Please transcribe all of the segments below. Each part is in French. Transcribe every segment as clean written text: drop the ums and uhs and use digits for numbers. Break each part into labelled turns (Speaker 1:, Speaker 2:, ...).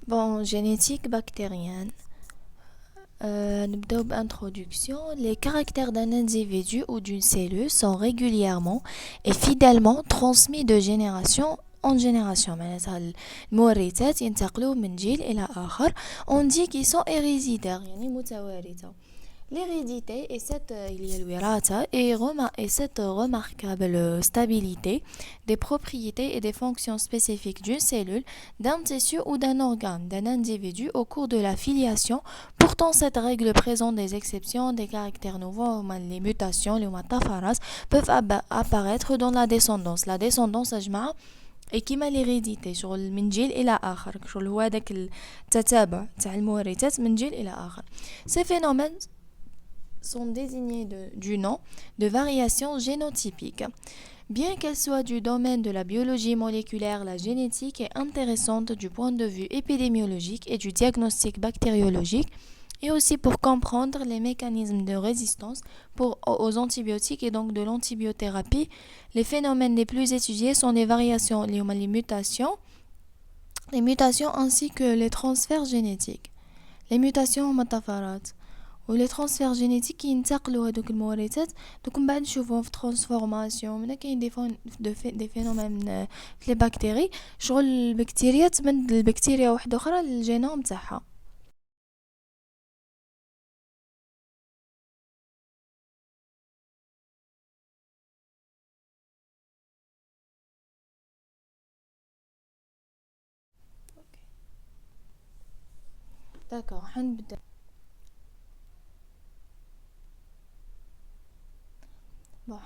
Speaker 1: Bon, génétique bactérienne. نبدأ بintroduction. Les caractères d'un individu ou d'une cellule sont régulièrement et fidèlement transmis de génération en génération. معناتها المورثات ينتقلوا من جيل إلى آخر. On dit qu'ils sont héréditaires يعني متوارثة. L'hérédité est cette remarquable stabilité des propriétés et des fonctions spécifiques d'une cellule, d'un tissu ou d'un organe, d'un individu au cours de la filiation. Pourtant, cette règle présente des exceptions, des caractères nouveaux, les mutations, les métaphores, peuvent apparaître dans la descendance. La descendance, et كيما l'hérédité شغل من جيل إلى آخر شغل هو داك التتابع تاع المورثات من جيل إلى آخر. Ces phénomènes sont désignés du nom de variation génotypique. Bien qu'elle soit du domaine de la biologie moléculaire, la génétique est intéressante du point de vue épidémiologique et du diagnostic bactériologique, et aussi pour comprendre les mécanismes de résistance aux antibiotiques et donc de l'antibiothérapie. Les phénomènes les plus étudiés sont les variations, les mutations ainsi que les transferts génétiques. Les mutations métaphores ولي ترانسفير جينيتيك ينتقلوا هذوك المورثات دوك من بعد نشوفوهم في ترانسفورماسيون. من كاين دي فينومين في لي بكتيري شغل البكتيريا تمد البكتيريا واحده اخرى للجينوم تاعها. داكوغ حنبدا.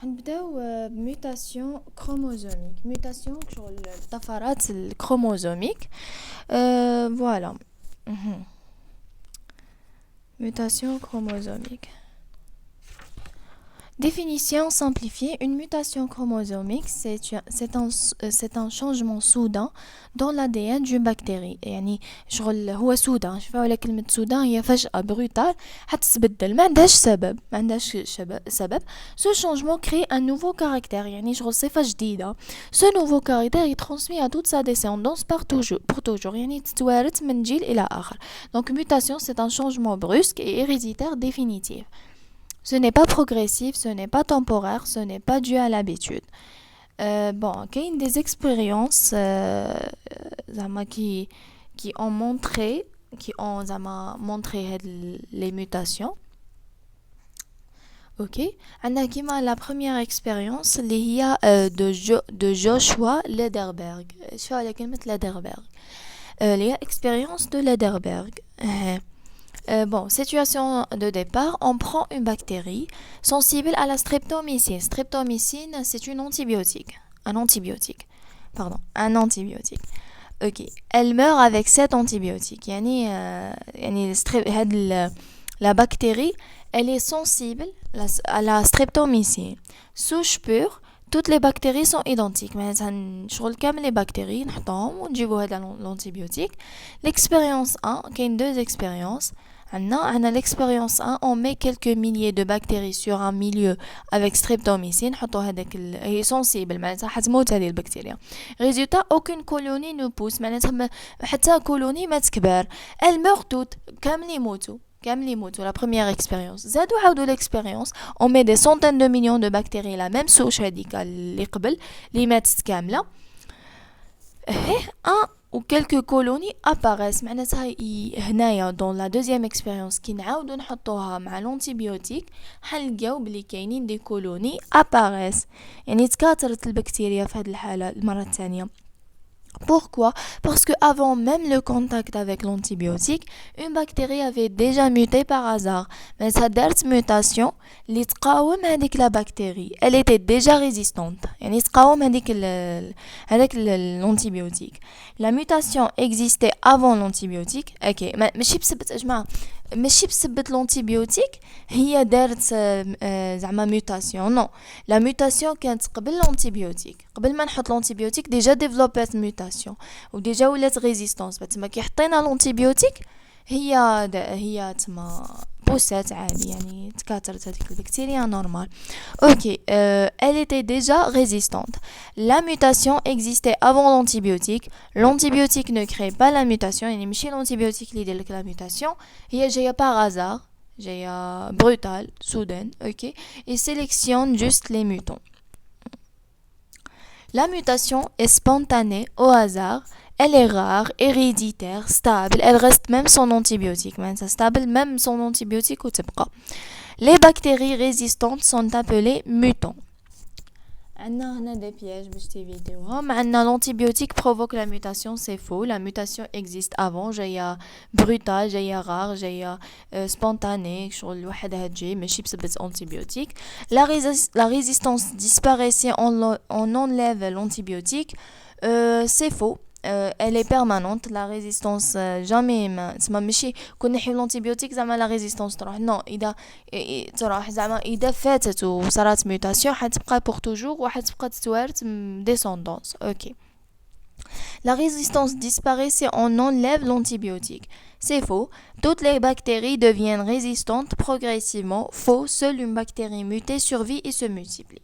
Speaker 1: حنبداو بميوتاسيون كروموزوميك. ميوتاسيون شغل الطفرات الكروموزوميك. فوالا. Mutation chromosomique. Définition simplifiée. Une mutation chromosomique, c'est un changement soudain dans l'ADN d'une bactérie. يعني شغل هو soudain. شوفوا ولا كلمة soudain هي فجأة brutal حتتبدل ما عندهاش سبب. Ce changement crée un nouveau caractère. يعني شغل صفة جديدة. Ce nouveau caractère est transmis à toute sa descendance pour toujours. يعني تتوارث من جيل إلى آخر. Donc mutation, c'est un changement brusque et héréditaire définitif. Ce n'est pas progressif, ce n'est pas temporaire, ce n'est pas dû à l'habitude. Bon, il y a des expériences qui ont montré les mutations. Ok, on a la première expérience de Joshua Lederberg. L'expérience de Lederberg. Bon, situation de départ, on prend une bactérie sensible à la streptomycine. Streptomycine, c'est un antibiotique. Ok, elle meurt avec 7 antibiotiques. La bactérie, elle est sensible à la streptomycine. Souche pure, toutes les bactéries sont identiques. Mais les bactéries, l'antibiotique. L'expérience 1, il y a 2 expériences. On a l'expérience 1, on met quelques milliers de bactéries sur un milieu avec streptomycine, est sensible, résultat, aucune colonie ne pousse, colonie elles meurent toutes, la première expérience. De l'expérience, on met des centaines de millions de bactéries, la même souche ou quelques colonies apparaissent. Dans la deuxième expérience qui نعاودو نحطوها مع l'antibiotique حنلقاو بلي كاينين des colonies apparaissent. يعني تكاثرت البكتيريا في هذه الحالة المرة الثانية. Pourquoi? Parce que avant même le contact avec l'antibiotique, une bactérie avait déjà muté par hasard. Mais cette mutation, la bactérie, elle était déjà résistante. Avec l'antibiotique. La mutation existait avant l'antibiotique. Ok, ماشي بسبة l'antibiotique هي دارت زعما mutation. Non, la mutation كانت قبل l'antibiotique. قبل ما نحط l'antibiotique déjà développé mutation ou déjà ولات résistance. تما كي حطينا l'antibiotique هي تما بوسات عادي يعني تكاثرت هذيك البكتيريا normal. Ok, elle était déjà résistante. La mutation existait avant l'antibiotique. L'antibiotique ne crée pas la mutation. يعني ماشي l'antibiotique اللي يدير لك la mutation, هي جايه par hasard, جايه brutale, soudaine, ok, et sélectionne juste les mutants. La mutation est spontanée, au hasard. Elle est rare, héréditaire, stable. Elle reste même son antibiotique. C'est stable, même son antibiotique. Les bactéries résistantes sont appelées mutants. On a des pièges باش تيفيتيوهم. L'antibiotique provoque la mutation, c'est faux. La mutation existe avant. جايه brutale, جايه rare, جايه spontanée. شغل وحدها تجي ماشي بسبب antibiotique. La résistance disparaît si on enlève l'antibiotique. C'est faux. Elle est permanente. La résistance jamais تسمى ماشي كون نحيو الانتيبيوتيك زعما لا ريزيستانس تروح نو اذا تروح زعما اذا فاتت وصارت ميوتاسيون حتبقى بور توجور وحتبقى تتوارث ديسوندونس. اوكي. La résistance disparaît si on enlève l'antibiotique. C'est faux. Toutes les bactéries deviennent résistantes progressivement. Faux. Seule une bactérie mutée survit et se multiplie.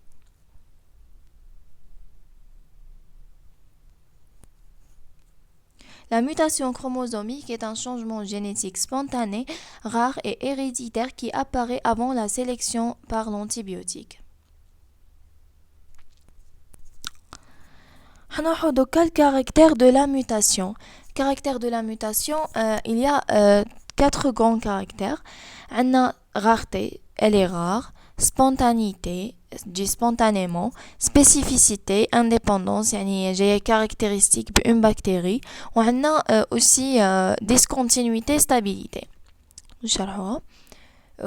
Speaker 1: La mutation chromosomique est un changement génétique spontané, rare et héréditaire qui apparaît avant la sélection par l'antibiotique. Quel caractère de la mutation? Caractère de la mutation, il y a 4 grands caractères. Rareté, elle est rare. Spontanéité, dit spontanément. Spécificité, indépendance, يعني j'ai caractéristique d'une bactérie. On a aussi discontinuité, stabilité.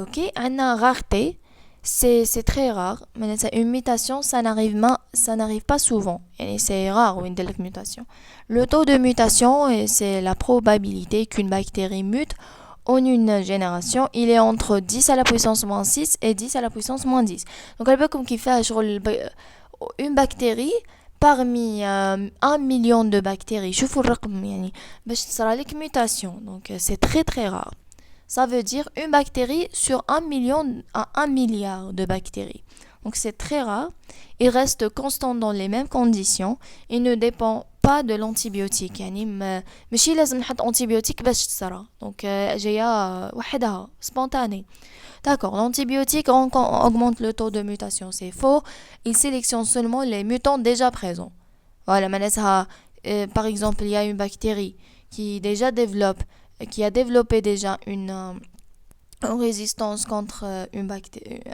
Speaker 1: Ok, on a rareté. C'est très rare. Mais une mutation, ça n'arrive pas souvent. Et c'est rare une telle mutation. Le taux de mutation, c'est la probabilité qu'une bactérie mute en une génération, il est entre 10 à la puissance moins 6 et 10 à la puissance moins 10. Donc, elle peut comme qu'il fait une bactérie parmi 1 million de bactéries. شوفوا الرقم يعني باش تصرى لك mutation. Donc, c'est très très rare. Ça veut dire une bactérie sur 1 million à 1 milliard de bactéries. Donc c'est très rare. Il reste constant dans les mêmes conditions. Il ne dépend pas de l'antibiotique. يعني ماشي لازم نحط antibiotique باش تصرى. Donc جايه وحدها spontanée. D'accord, l'antibiotique augmente le taux de mutation, c'est faux. Il sélectionne seulement les mutants déjà présents. Voilà, par exemple, il y a une bactérie qui a développé déjà une résistance contre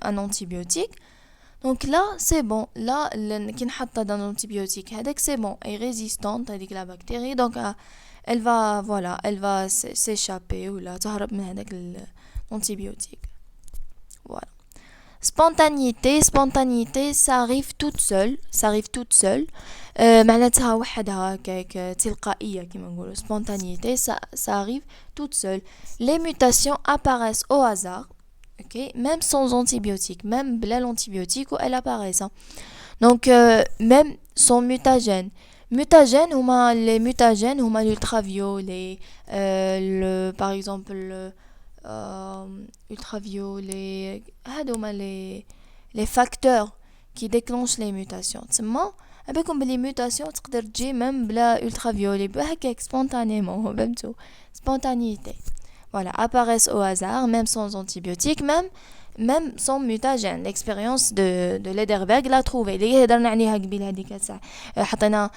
Speaker 1: un antibiotique. Donc là, c'est bon. Là, qui نحطها dans l'antibiotique, c'est bon, elle est résistante avec la bactérie. Donc elle va s'échapper ou là تهرب من هذاك l'antibiotique. Voilà. Spontanéité, ça arrive toute seule. معناتها وحدها هكاك تلقائية كما نقولوا. Spontanéité, ça arrive toute seule. Les mutations apparaissent au hasard, ok, même sans antibiotique, même بلا l'antibiotique où elles apparaissent. Donc même sans mutagènes. Les mutagènes هما l'ultraviolet, par exemple ultraviolet, les facteurs qui déclenchent les mutations. تسمى avec les mutations تقدر تجي même بلا ultraviolet بهكاك spontanément فهمتوا. Spontanéité. Voilà, apparaissent au hasard même sans antibiotiques, même sans mutagène. L'expérience de Lederberg l'a trouvé. اللي هضرنا عليها قبيل هذيك الساعه حطينا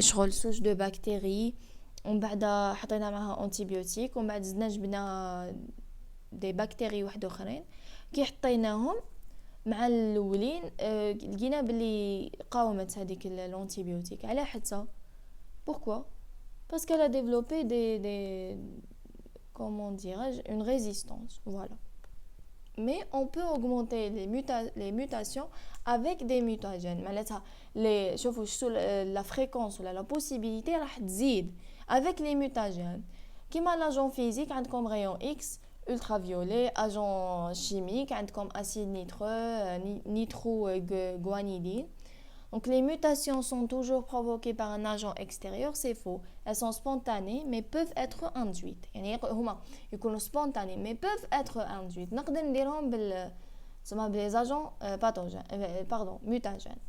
Speaker 1: شغل سوج دو بكتيري ومن بعد حطينا معها انتيبيوتيك ومن بعد زدنا جبنا دي بكتيري واحد اخرين كي حطيناهم مع الاولين لقينا بلي قاومت هذيك الانتيبيوتيك على حتى pourquoi parce qu'elle a développé des comment dirais-je une résistance. Voilà, mais on peut augmenter les mutations avec des mutagènes. معناتها شوفوا شو la fréquence ولا la possibilité راح تزيد avec les mutagènes. كيما l'agent physique عندكم rayon X, ultraviolet, agent chimique عندكم acide nitreux, nitroguanidine. Donc les mutations sont toujours provoquées par un agent extérieur, c'est faux. Elles sont spontanées mais peuvent être induites. يعني هما يكونوا spontanées mais peuvent être induites. نقدر نديرهم les agents pathogènes, pardon, mutagènes.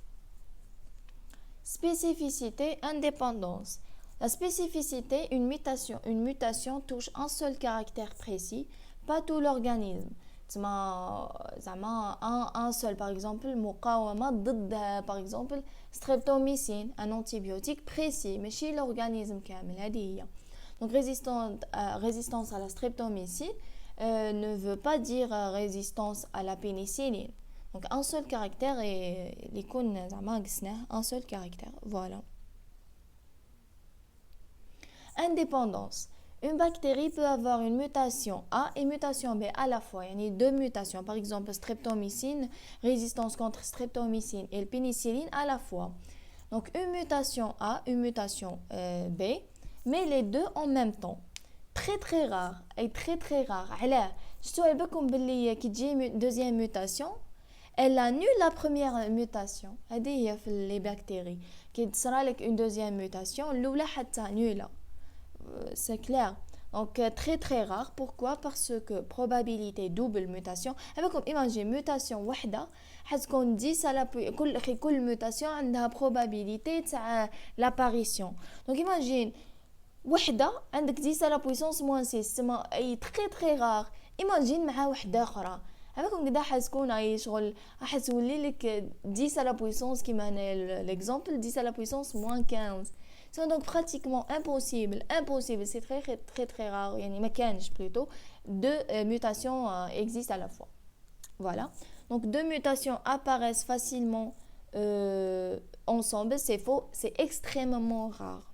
Speaker 1: Spécificité, indépendance. La spécificité, une mutation touche un seul caractère précis, pas tout l'organisme. Un seul, par exemple, مقاومة ضد par exemple streptomycine, un antibiotique précis, mais chez l'organisme كامل هذه هي. Donc résistance à la streptomycine ne veut pas dire résistance à la pénicilline. Donc un seul caractère et un seul caractère. Voilà. Indépendance. Une bactérie peut avoir une mutation A et mutation B à la fois. Il y a deux mutations, par exemple streptomycine, résistance contre streptomycine et le pénicilline à la fois. Donc une mutation A, une mutation B, mais les deux en même temps. Très très rare et très très rare. Alors, je te dis que une deuxième mutation, elle annule la première mutation. C'est les bactéries. Qui sera une deuxième mutation, l'oula hatta nula. C'est clair. Donc très très rare. Pourquoi? Parce que probabilité double mutation. Avec imagine mutation wahda, حتكون 10 à la كل mutation عندها probabilité تاع l'apparition. Donc imagine وحده عندك 10 à la puissance moins 6 تما اي très très rare. imagine مع وحده اخرى هذاكم كدا حتكون اي شغل حتولي لك 10 à la puissance كيما l'exemple 10 à la puissance moins 15. C'est donc pratiquement impossible, c'est très très très rare, يعني ما كانش plutôt deux mutations existent à la fois. Voilà. Donc deux mutations apparaissent facilement ensemble, c'est faux, c'est extrêmement rare.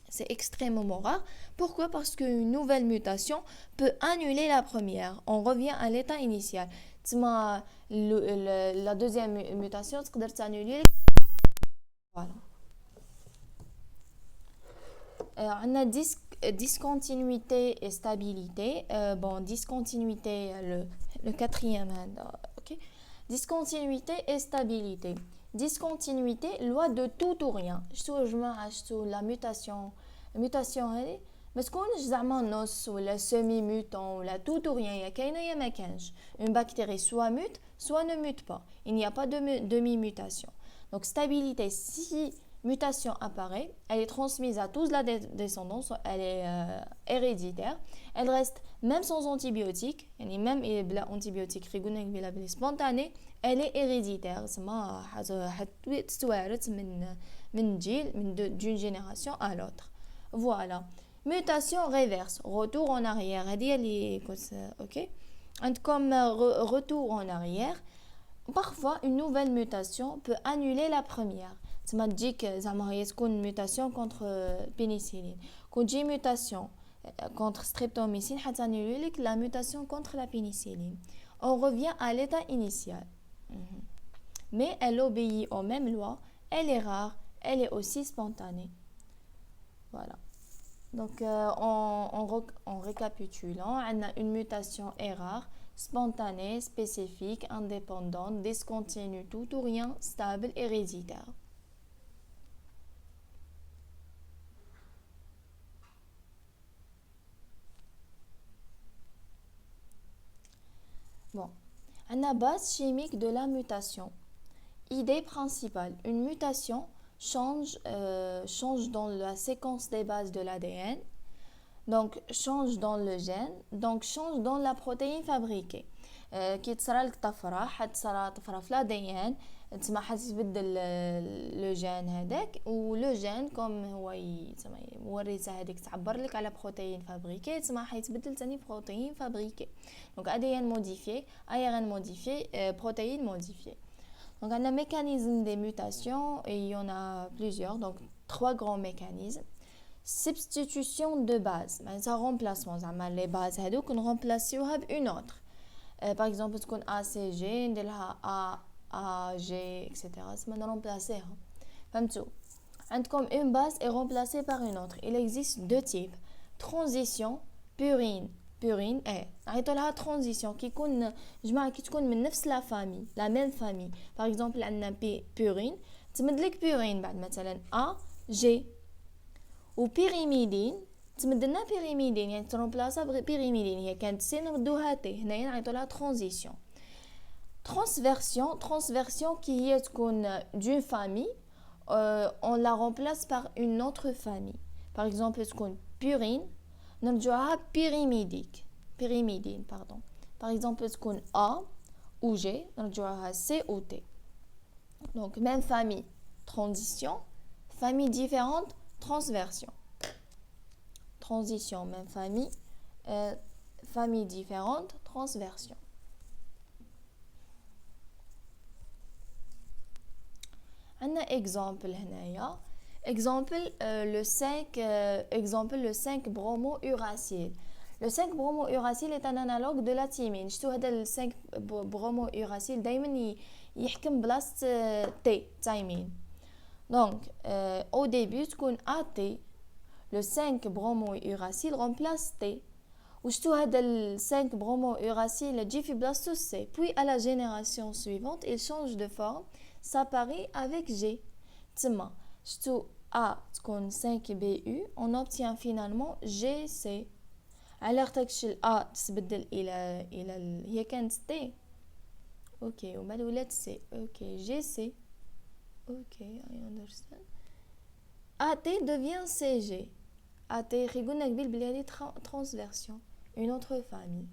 Speaker 1: C'est extrêmement rare. Pourquoi? Parce qu'une nouvelle mutation peut annuler la première. On revient à l'état initial. La deuxième mutation, c'est annuler. Voilà. On a discontinuité et stabilité. Discontinuité, le quatrième. Okay. Discontinuité et stabilité. Discontinuité, loi de tout ou rien. La mutation. Mais ce qu'on a nos ou la semi-mutant ou la tout ou rien, une bactérie soit mute, soit ne mute pas. Il n'y a pas de demi-mutation. Donc stabilité, si mutation apparaît, elle est transmise à tous la descendance, elle est héréditaire, elle reste même sans antibiotiques, même antibiotiques spontanée, elle est héréditaire, d'une génération à l'autre. Voilà. Mutation reverse, retour en arrière, ok? Comme retour en arrière, parfois une nouvelle mutation peut annuler la première. تما تجيك زعما هي تكون mutation contre pénicilline. كون تجي mutation contre streptomycine حتنولي لك la mutation contre la pénicilline. On revient à l'état initial. Mais elle obéit aux mêmes lois, elle est rare, elle est aussi spontanée. Voilà. Donc en récapitulant, on a une mutation est rare, spontanée, spécifique, indépendante, discontinue, tout ou rien, stable, héréditaire. Bon, la base chimique de la mutation. Idée principale, une mutation change dans la séquence des bases de l'ADN, donc change dans le gène, donc change dans la protéine fabriquée. كي تصرى لك طفرة حتصرى طفرة في الADN تسمى حتتبدل لو جين هذاك ولو جين كوم هو تسمى موريته هذيك تعبر لك على بروتين فابريكي تسمى حيتبدل ثاني بروتين فابريكي دونك ADN modifié ARN modifié protéines modifiées. Donc on a un mécanisme des mutations et il y en a plusieurs, donc 3 grands mécanismes. Substitution de base, ça remplacement, les bases هذوك نرمبلاسيوها بune autre. Par exemple تكون ACG نديرها AG etc. c'est نرمبلاسيها. فهمتوا؟ عندكم une base est remplacée par une autre. Il existe deux types: transition, purine, بورين نعيطوا لها ترانزيسيون كي يكون جماعه كي تكون من نفس لا فامي لا ميم فامي باغ اكزومبل عندنا بورين تمد لك بورين بعد مثلا ا جي وبيريميدين تمد لنا بيريميدين يعني ترومبلاسا بيريميدين هي كانت سي نردوها تي هنايا نعيطوا لها ترانزيسيون transversion qui est d'une famille on la remplace par une autre famille par exemple purine نرجعوها pyrimidine pardon par exemple تكون A ou G نرجعوها C ou T donc même famille transition famille différente transversion transition même famille famille différente transversion عندنا exemple هنايا exemple le 5 bromo-uracile. Le 5 bromo-uracile est un analogue de la thymine. شتو هذا ال 5 bromo-uracile دايما يحكم بلاصة T thymine. Donc au début تكون AT le 5 bromo-uracile remplace T. وشتو هذا ال 5 bromo-uracile تجي في بلاصتو C. Puis à la génération suivante, il change de forme, s'apparaît avec G. تما شتو A تكون 5BU on obtient finalement GC. على خاطرش A تتبدل الى هي كانت T. اوكي ومن ولات C. اوكي GC. اوكي I understand. AT devient CG. AT قلنا قبل بلي هذه transversion une autre famille.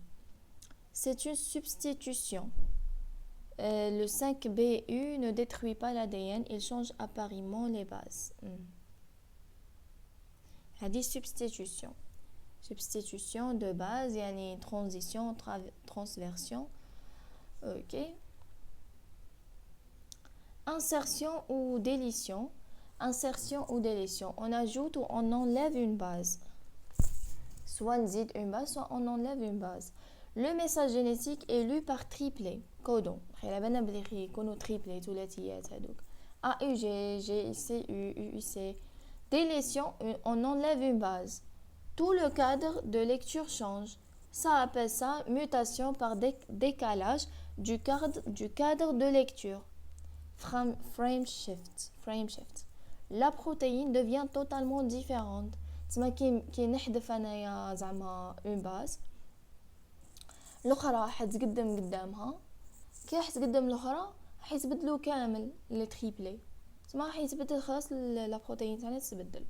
Speaker 1: C'est une substitution. Le 5BU ne détruit pas l'ADN, il change apparemment les bases. هذه substitution de base يعني transition transversion. OK. Insertion ou délition. On ajoute ou on enlève une base. Soit on zid une base, soit on enlève une base. Le message génétique est lu par triplet codon. خلينا بالنا بلي يكونوا triplet ثلاثيات هذوك A U G G C U U C. Délétion, on enlève une base. Tout le cadre de lecture change. Ça appelle ça mutation par décalage du cadre de lecture. Frame shift. La protéine devient totalement différente. تسمى كي نحذف انايا زعما اون باز الاخرى حتقدم قدامها كي حتقدم الاخرى حيتبدلوا كامل لي تريبلي تسمى حيتبدل خلاص لا بروتين تاعنا تتبدل.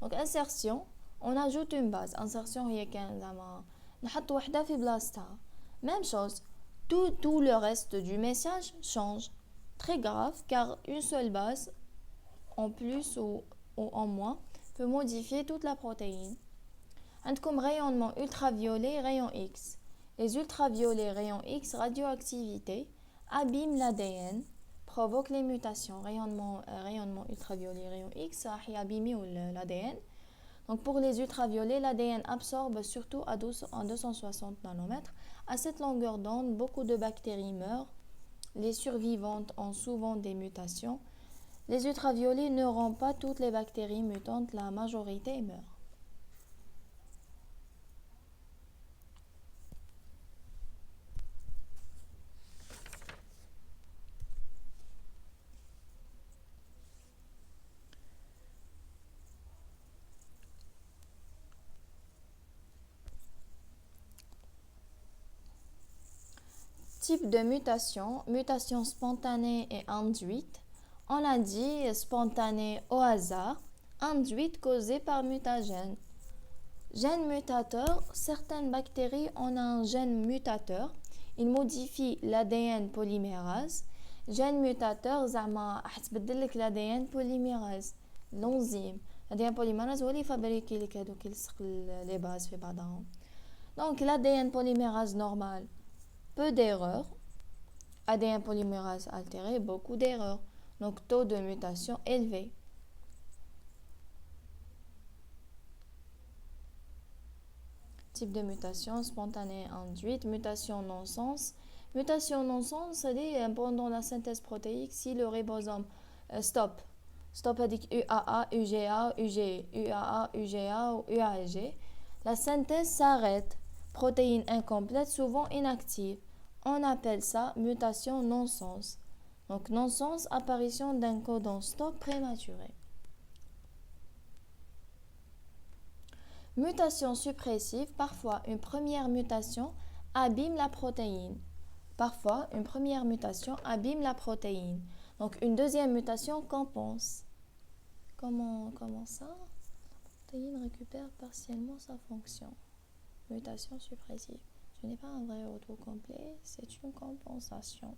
Speaker 1: دونك انسيرسيون اون اجوت اون باز. انسيرسيون هي كان زعما نحط وحده في بلاصتها. ميم شوز tout le reste du message change. Très grave car une seule base en plus ou en moins peut modifier toute la protéine. عندكم rayonnement ultraviolet, rayon X. Les ultraviolets, rayon X, radioactivité, abîment l'ADN, provoquent les mutations. Rayonnement ultraviolet, rayon X, ça a abîmé l'ADN. Donc pour les ultraviolets, l'ADN absorbe surtout à 260 nanomètres. À cette longueur d'onde, beaucoup de bactéries meurent. Les survivantes ont souvent des mutations. Les ultraviolets ne rendent pas toutes les bactéries mutantes, la majorité meurt. Type de mutation spontanée et induite. On a dit spontanée au hasard, induite causée par mutagène. Gène mutateur, certaines bactéries ont un gène mutateur, il modifie l'ADN polymérase. Gène mutateur, زعما حتبدل لك l'ADN polymérase, l'enzyme. L'ADN polymérase هو اللي فابريكي لك هذوك يلصق les bases في بعضهم. Donc l'ADN polymérase normal, peu d'erreurs. ADN polymérase altéré, beaucoup d'erreurs. Donc taux de mutation élevé. Type de mutation spontanée induite, mutation non-sens. Mutation non-sens, c'est-à-dire pendant la synthèse protéique, si le ribosome stop avec UAA, UGA, UAA, UGA ou UAG, la synthèse s'arrête. protéine incomplète, souvent inactive. On appelle ça mutation non-sens. Donc non-sens, apparition d'un codon stop prématuré. Mutation suppressive, parfois une première mutation abîme la protéine. Parfois, une première mutation abîme la protéine. Donc une deuxième mutation compense. Comment ça? La protéine récupère partiellement sa fonction. Mutation suppressive. Ce n'est pas un vrai retour complet, c'est une compensation.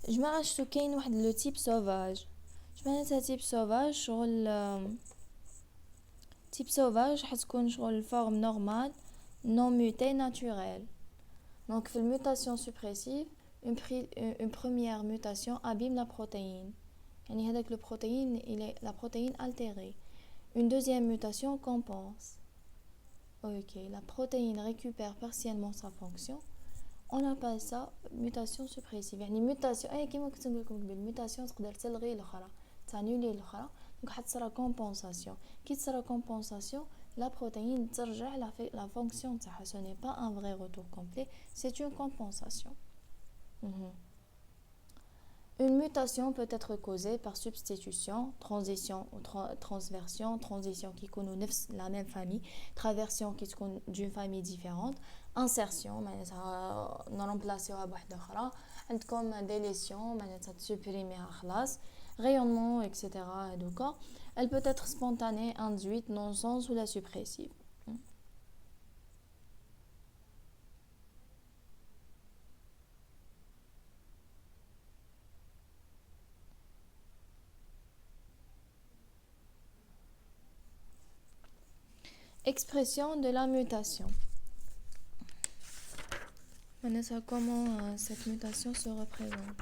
Speaker 1: جماعة شتو كاين واحد لو تيب سوفاج. معناتها تيب سوفاج شغل تيب سوفاج حتكون شغل فورم نورمال non mutée naturelle. Donc في الموتاسيون suppressive une première mutation abîme la protéine. يعني هذاك le protéine il est la protéine altérée. Une deuxième mutation compense. Ok, la protéine récupère partiellement sa fonction. On appelle ça mutation suppressive. يعني mutation كيما كنت نقول لكم قبل mutation تقدر تلغي الاخرى تانولي الاخرى دونك حتصرا compensation. كي تصرا compensation la protéine ترجع la fonction تاعها. Ce n'est pas un vrai retour complet, c'est une compensation. Une mutation peut être causée par substitution, transition ou transversion, transition qui connaît la même famille, traversion qui est d'une famille différente, insertion, معناتها نرمبلاسيوها بوحدة أخرى، عندكم délétion معناتها تسوبريميها خلاص، rayonnement etc. هذوكا. Elle peut être spontanée, induite, non-sens ou la suppressive. Expression de la mutation. Comment cette mutation se représente?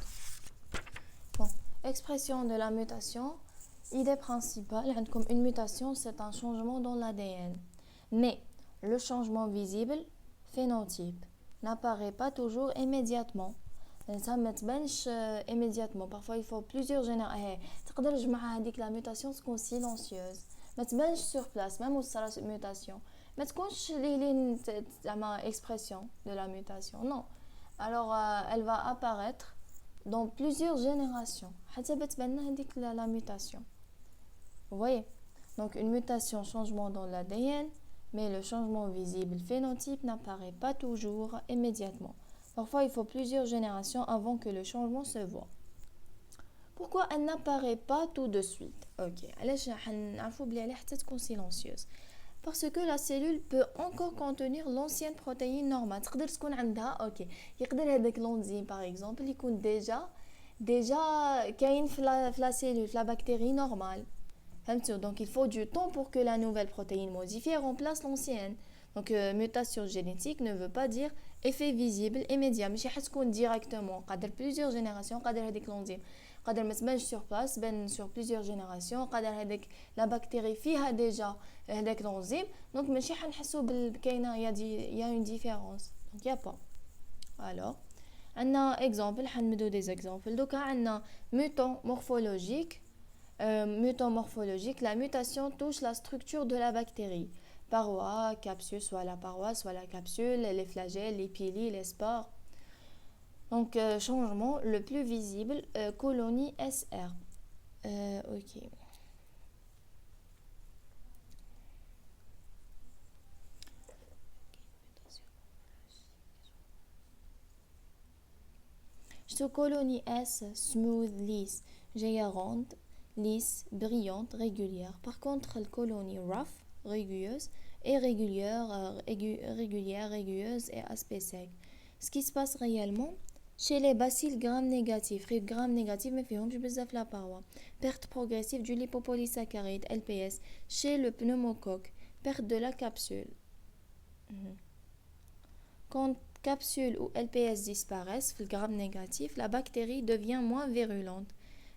Speaker 1: Bon, expression de la mutation, idée principale, comme une mutation, c'est un changement dans l'ADN. Mais le changement visible, phénotype, n'apparaît pas toujours immédiatement. Ça ne تبانش immédiatement. Parfois, il faut plusieurs générations. تقدر تجمع هذيك la mutation تكون silencieuse. ما تبانش sur place, même où sera la mutation. ما تكونش لي زعما expression de la mutation. Non. Alors, elle va apparaître dans plusieurs générations. حتى بتبان هذيك la mutation. Vous voyez? Donc, une mutation, changement dans l'ADN, mais le changement visible, phénotype, n'apparaît pas toujours immédiatement. Parfois, il faut plusieurs générations avant que le changement se voit. Pourquoi elle n'apparaît pas tout de suite? Ok, علاش نعرفوا بلي عليها حتى تكون silencieuse. Parce que la cellule peut encore contenir l'ancienne protéine normale. تقدر تكون عندها اوكي يقدر هذاك l'enzyme par exemple يكون déjà كاين في la cellule في la bactérie normale. فهمتوا؟ Donc il faut du temps pour que la nouvelle protéine modifiée remplace l'ancienne. Donc mutation génétique ne veut pas dire effet visible immédiat. ماشي حتكون directement. قادر plusieurs générations قادر هذيك l'enzyme قادر ما تبانش sur place بان sur plusieurs générations قادر هذيك la bactérie فيها déjà هذاك l'enzyme. Donc ماشي حنحسوا بالكاينه y a une différence. Donc y a pas. Alors عندنا exemple حنمدو des exemples. دوكا عندنا mutant morphologique. Mutant morphologique, la mutation touche la structure de la bactérie. Paroi, capsule, soit la paroi, soit la capsule, les flagelles, les pili, les spores. Donc, changement le plus visible, colonie SR. Ok. Colonie S, smooth, lisse, جاية ronde, lisse, brillante, régulière. Par contre, la colonie rough, rugueuse, irrégulière, rugueuse et aspect sec. Ce qui se passe réellement chez les bacilles gram négatifs, gram négatif mais فيهمش بزاف la paroi. Perte progressive du lipopolysaccharide LPS chez le pneumocoque, perte de la capsule. Quand capsule ou LPS disparaissent, le gram négatif, la bactérie devient moins virulente.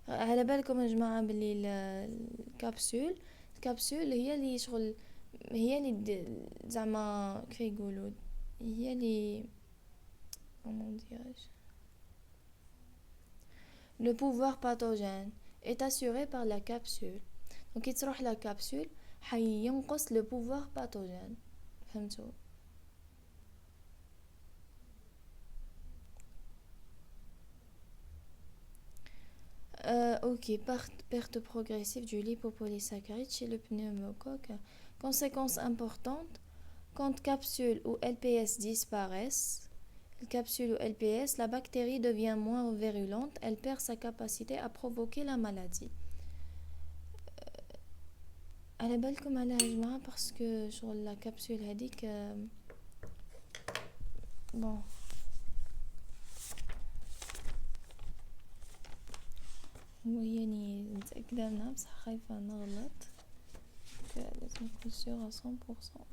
Speaker 1: على بالكم يا جماعه باللي الكبسول هي اللي شغل هي اللي زعما كيف يقولوا، هي اللي comment dirais-je. Le pouvoir pathogène est assuré par la capsule. Donc كي تروح la capsule حينقص le pouvoir pathogène. فهمتوا؟ Ok, perte progressive du lipopolysaccharide chez le pneumocoque. Conséquence importante, quand capsule ou LPS disparaissent, capsule ou LPS, la bactérie devient moins virulente, elle perd sa capacité à provoquer la maladie. على بالكم على جماعة باسكو شغل لا كابسول هذيك بون يعني متأكدة منها بصح خايفة نغلط، لازم نكون سيغ 100%.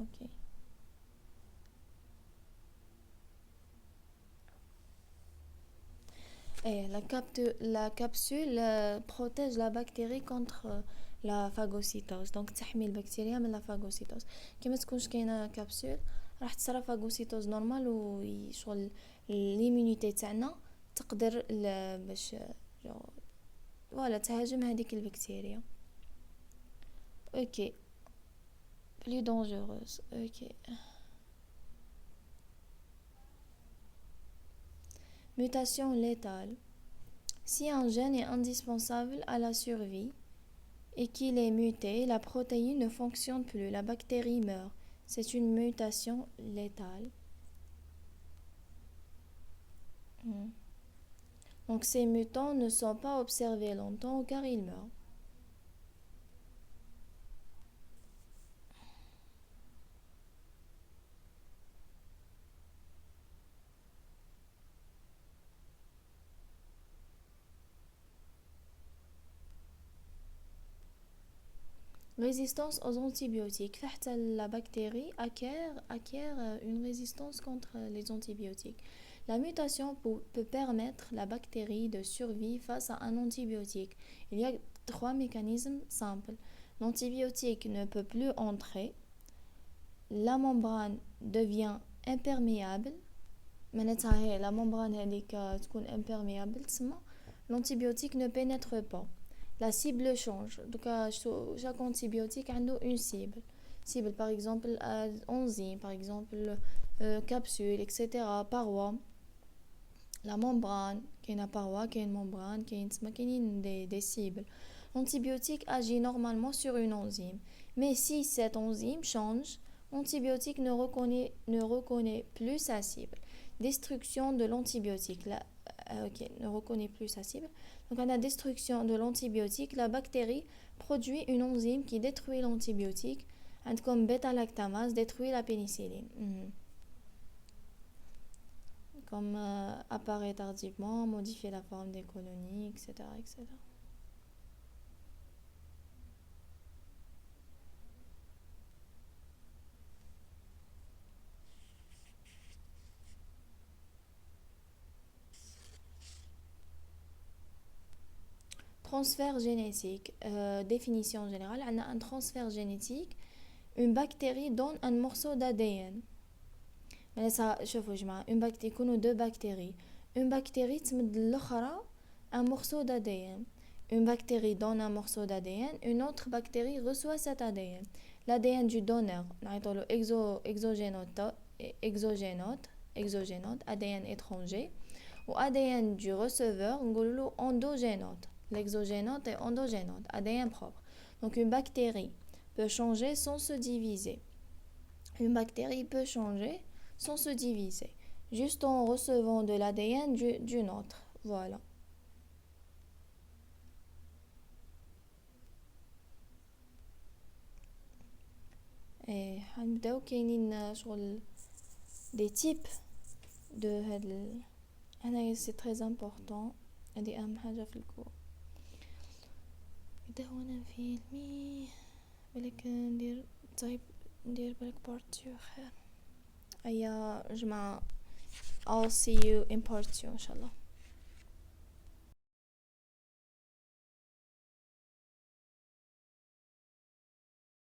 Speaker 1: اوكي ايه la capsule protège la bactérie contre la phagocytose. donc تحمي البكتيريا من لا فاغوسيتوز. كيما تكونش كاينه كابسول راح تصرى فاغوسيتوز نورمال وشغل ليمونيتي تاعنا تقدر باش فوالا تهاجم هذيك البكتيريا. اوكي بلي دونجوروز. اوكي mutation létale. Si un gène est indispensable à la survie et qu'il est muté, la protéine ne fonctionne plus, la bactérie meurt. C'est une mutation létale. Donc ces mutants ne sont pas observés longtemps car ils meurent. Résistance aux antibiotiques. La bactérie acquiert une résistance contre les antibiotiques. La mutation peut permettre la bactérie de survivre face à un antibiotique. Il y a 3 mécanismes simples. L'antibiotique ne peut plus entrer. La membrane devient imperméable. La membrane est imperméable. L'antibiotique ne pénètre pas. La cible change. Donc, chaque antibiotique a une cible. Cible, par exemple, enzyme, par exemple, capsule, etc. Paroi. La membrane, qu'il y a une paroi, qu'il y a une membrane, qu'il y a des cibles. L'antibiotique agit normalement sur une enzyme. Mais si cette enzyme change, l'antibiotique ne reconnaît plus sa cible. Destruction de l'antibiotique. Ne reconnaît plus sa cible. Donc, à la destruction de l'antibiotique, la bactérie produit une enzyme qui détruit l'antibiotique, comme bêta-lactamase détruit la pénicilline. Comme apparaît tardivement, modifier la forme des colonies, etc. etc. Transfert génétique. Définition générale, on a un transfert génétique. Une bactérie donne un morceau d'ADN. Mais ça, شوفوا جماعة, une bactérie, يكونوا deux bactéries. Une bactérie تمد l'autre un morceau d'ADN. Une bactérie donne un morceau d'ADN, une autre bactérie reçoit cet ADN. L'ADN du donneur, نعيطولو exogénote, ADN étranger, ou ADN du receveur, نقولولو endogénote. L'exogénote et endogénote, ADN propre. Donc une bactérie peut changer sans se diviser. Une bactérie peut changer sans se diviser, juste en recevant de l'ADN d'une autre. Voilà. Et هنبداو كاينين شغل des types de هاد هنايا c'est très important. هادي أهم حاجة في الكور. إذا وانا في علمي بالك ندير بالك part 2 خير. أيا جماعة I'll see you in part 2 إن شاء الله.